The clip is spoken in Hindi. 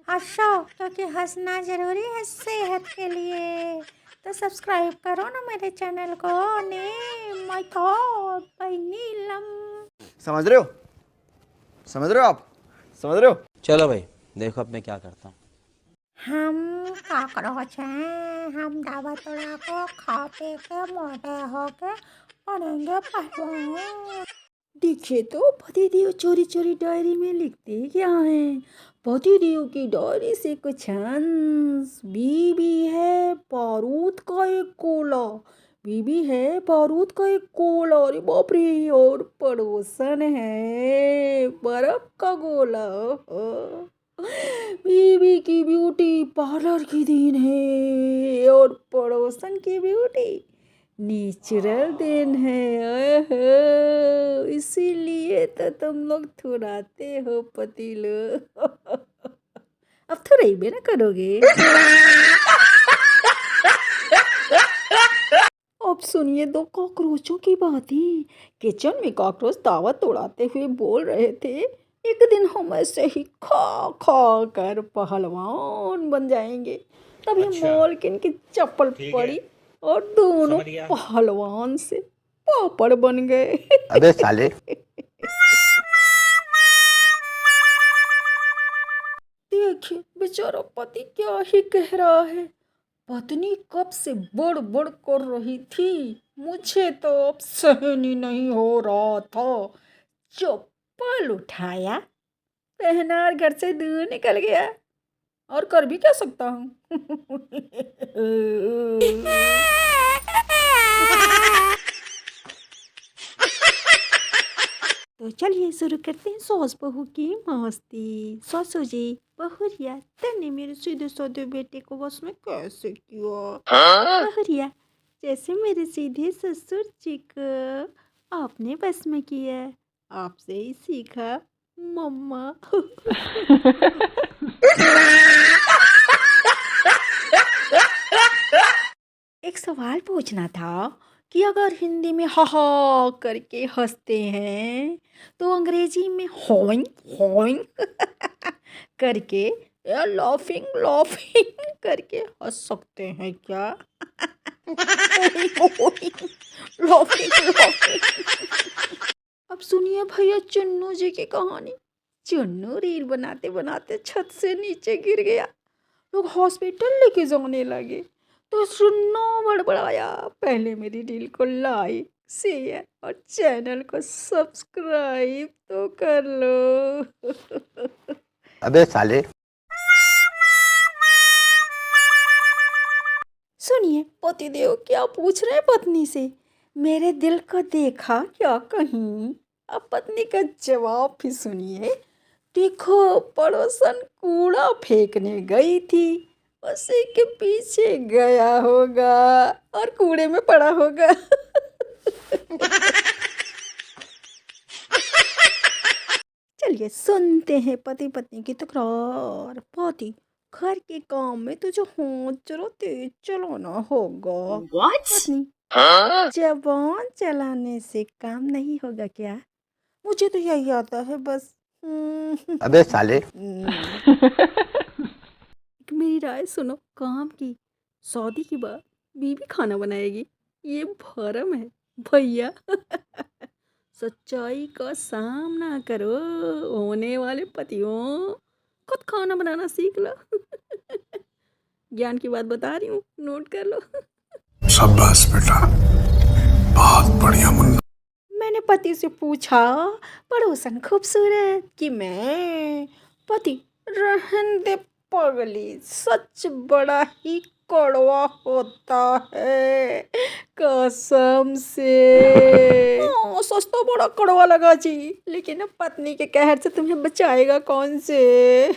हँसो क्योंकि हंसना ज़रूरी है सेहत के लिए। तो सब्सक्राइब करो ना मेरे चैनल को। ने माय गॉड भाई नीलम। समझ रहे हो? समझ रहे हो आप? समझ रहे हो? चलो भाई देखो अब मैं क्या करता हूँ। हम कॉकरोच हैं। हम दवा तोड़ा को खा पी के मोटे होके बनेंगे पहलवान। देखिए तो पतिदेव चोरी चोरी डायरी में लिखते क्या हैं। पतिदेव की डायरी से कुछ अंश। बीबी है बारूद का एक गोला। बीबी है बारूद का एक गोला। अरे बाप रे। और पड़ोसन है बर्फ का गोला। बीबी की ब्यूटी पार्लर की दिन है और पड़ोसन की ब्यूटी नेचुरल दिन है। ओहो, इसीलिए तो तुम लोग थुराते हो पति लोग। अब थुराइबे ना करोगे। अब सुनिए दो कॉकरोचों की बात ही। किचन में कॉकरोच दावत उड़ाते हुए बोल रहे थे, एक दिन हम ऐसे ही खा खा कर पहलवान बन जाएंगे। तभी अच्छा, मोलकिन की चप्पल ठीक है। पड़ी और दोनों समझ गया। पहलवान से पापड़ बन गए। अबे साले। देखिए बेचारा पति क्या ही कह रहा है। पत्नी कब से बड़ बड़ कर रही थी, मुझे तो अब सहन ही नहीं हो रहा था। चप्पल उठाया, पहना और घर से दूर निकल गया। और कर भी क्या सकता हूँ। तो चलिए शुरू करते हैं सास बहू की मस्ती। सासू जी, बहुरिया तने मेरे सीधे साधे बेटे को बस में कैसे किया। बहुरिया, जैसे मेरे सीधे ससुर जी को आपने बस में किया, आपसे ही सीखा मम्मा। एक सवाल पूछना था कि अगर हिंदी में हा हा करके हंसते हैं तो अंग्रेजी में होइंग होइंग करके या लाफिंग लाफिंग करके हंस सकते हैं क्या। Laughing laughing. अब सुनिए भैया चन्नू जी की कहानी। चन्नू रील बनाते बनाते छत से नीचे गिर गया। लोग हॉस्पिटल लेके जाने लगे तो सुनना बड़बड़ाया, पहले मेरी रील को लाइक शेयर और चैनल को सब्सक्राइब तो कर लो। अबे साले। सुनिए पतिदेव क्या पूछ रहे पत्नी से। मेरे दिल को देखा क्या कहीं। अब पत्नी का जवाब भी सुनिए। देखो पड़ोसन कूड़ा फेंकने गई थी, उसी के पीछे गया होगा और कूड़े में पड़ा होगा। चलिए सुनते हैं पति पत्नी की तकरार। पति, घर के काम में तुझे हाथ जरा तेज चलाना होगा। पत्नी, जबान चलाने से काम नहीं होगा क्या। मुझे तो यही आता है बस। अबे साले। मेरी राय सुनो काम की। शादी के बाद बीवी खाना बनाएगी, ये भरम है भैया। सच्चाई का सामना करो, होने वाले पतियों। खुद खाना बनाना सीख लो। ज्ञान की बात बता रही हूँ, नोट कर लो। शाबाश बेटा, बहुत बढ़िया मुन्ना। मैंने पति से पूछा, पड़ोसन खूबसूरत कि मैं। पति, रहन दे पगली, सच बड़ा ही कड़वा होता है कसम से। हाँ, सच तो बड़ा कड़वा लगा जी, लेकिन अब पत्नी के कहर से तुम्हें बचाएगा कौन से।